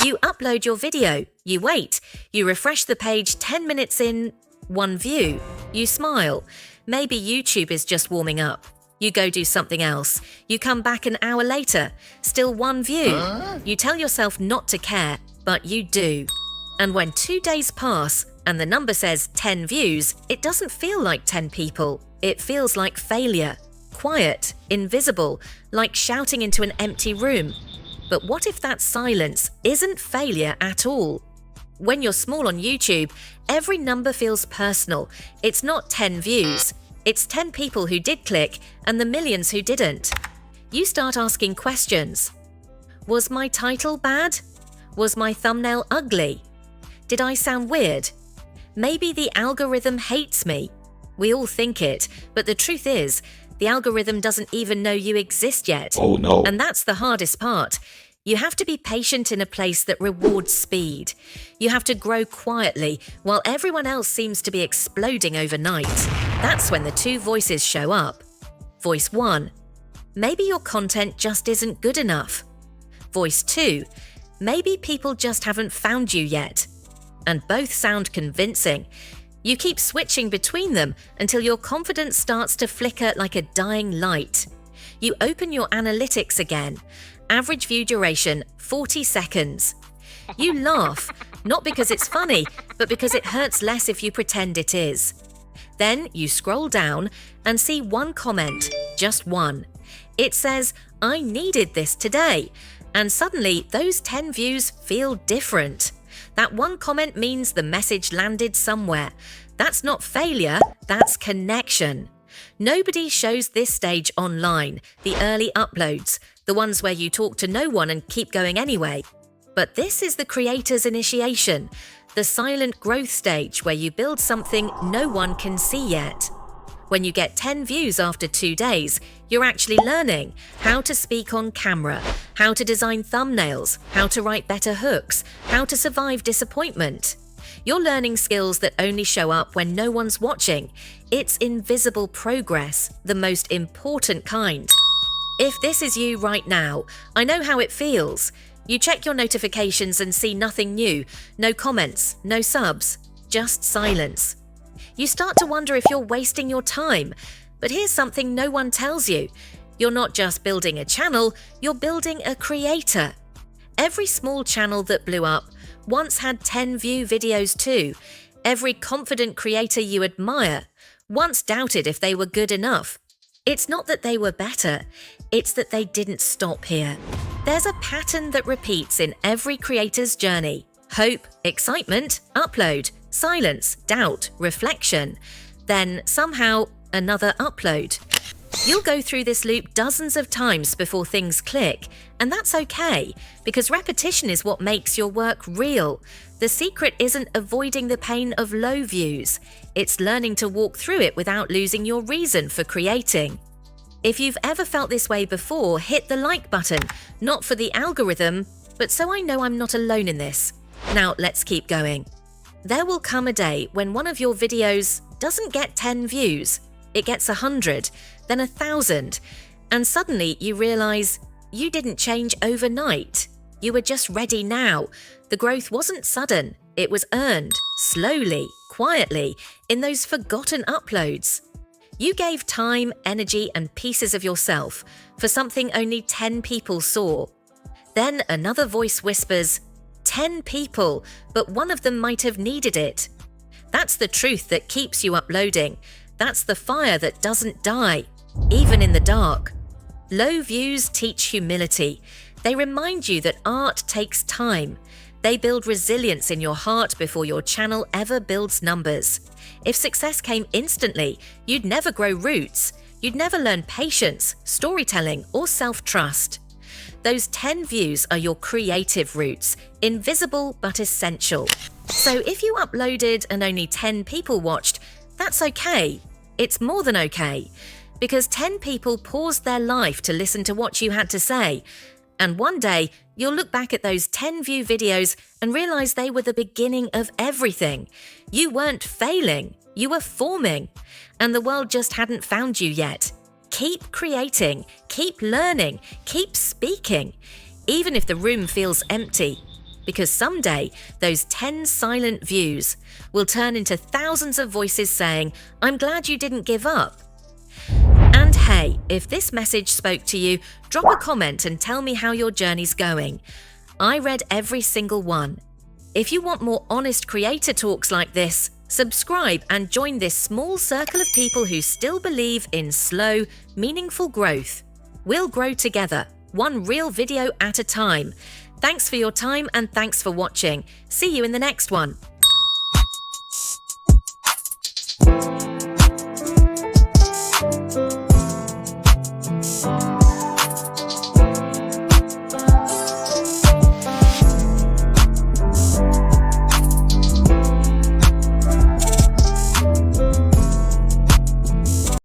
You upload your video, you wait, you refresh the page 10 minutes in, 1 view, you smile. Maybe YouTube is just warming up. You go do something else. You come back an hour later, still 1 view. You tell yourself not to care, but you do. And when 2 days pass and the number says 10 views, it doesn't feel like 10 people. It feels like failure. Quiet, invisible, like shouting into an empty room. But what if that silence isn't failure at all? When you're small on YouTube, every number feels personal. It's not 10 views. It's 10 people who did click and the millions who didn't. You start asking questions. Was my title bad? Was my thumbnail ugly? Did I sound weird? Maybe the algorithm hates me. We all think it, but the truth is, the algorithm doesn't even know you exist yet. Oh no. And that's the hardest part. You have to be patient in a place that rewards speed. You have to grow quietly while everyone else seems to be exploding overnight. That's when the 2 voices show up. Voice 1. Maybe your content just isn't good enough. Voice 2. Maybe people just haven't found you yet. And both sound convincing. You keep switching between them until your confidence starts to flicker like a dying light. You open your analytics again. Average view duration, 40 seconds. You laugh, not because it's funny, but because it hurts less if you pretend it is. Then you scroll down and see 1 comment, just 1. It says, "I needed this today." And suddenly, those 10 views feel different. That 1 comment means the message landed somewhere. That's not failure, that's connection. Nobody shows this stage online, the early uploads, the ones where you talk to no one and keep going anyway. But this is the creator's initiation, the silent growth stage where you build something no one can see yet. When you get 10 views after 2 days, you're actually learning how to speak on camera, how to design thumbnails, how to write better hooks, how to survive disappointment. You're learning skills that only show up when no one's watching. It's invisible progress, the most important kind. If this is you right now, I know how it feels. You check your notifications and see nothing new, no comments, no subs, just silence. You start to wonder if you're wasting your time. But here's something no one tells you. You're not just building a channel, you're building a creator. Every small channel that blew up once had 10 view videos too. Every confident creator you admire once doubted if they were good enough. It's not that they were better, it's that they didn't stop here. There's a pattern that repeats in every creator's journey. Hope, excitement, upload, silence, doubt, reflection. Then, somehow, another upload. You'll go through this loop dozens of times before things click, and that's okay, because repetition is what makes your work real. The secret isn't avoiding the pain of low views, it's learning to walk through it without losing your reason for creating. If you've ever felt this way before, hit the like button, not for the algorithm, but so I know I'm not alone in this. Now let's keep going. There will come a day when one of your videos doesn't get 10 views, it gets 100, then 1,000, and suddenly you realize you didn't change overnight. You were just ready now. The growth wasn't sudden, it was earned, slowly, quietly, in those forgotten uploads. You gave time, energy, and pieces of yourself for something only 10 people saw. Then another voice whispers, 10 people, but one of them might have needed it. That's the truth that keeps you uploading. That's the fire that doesn't die, even in the dark. Low views teach humility. They remind you that art takes time. They build resilience in your heart before your channel ever builds numbers. If success came instantly, you'd never grow roots. You'd never learn patience, storytelling, or self-trust. Those 10 views are your creative roots, invisible but essential. So if you uploaded and only 10 people watched, that's okay. It's more than okay. Because 10 people paused their life to listen to what you had to say. And one day, you'll look back at those 10 view videos and realize they were the beginning of everything. You weren't failing, you were forming. And the world just hadn't found you yet. Keep creating, keep learning, keep speaking. Even if the room feels empty, because someday those 10 silent views will turn into thousands of voices saying, "I'm glad you didn't give up." And hey, if this message spoke to you, drop a comment and tell me how your journey's going. I read every single one. If you want more honest creator talks like this, subscribe and join this small circle of people who still believe in slow, meaningful growth. We'll grow together, one real video at a time. Thanks for your time and thanks for watching. See you in the next one.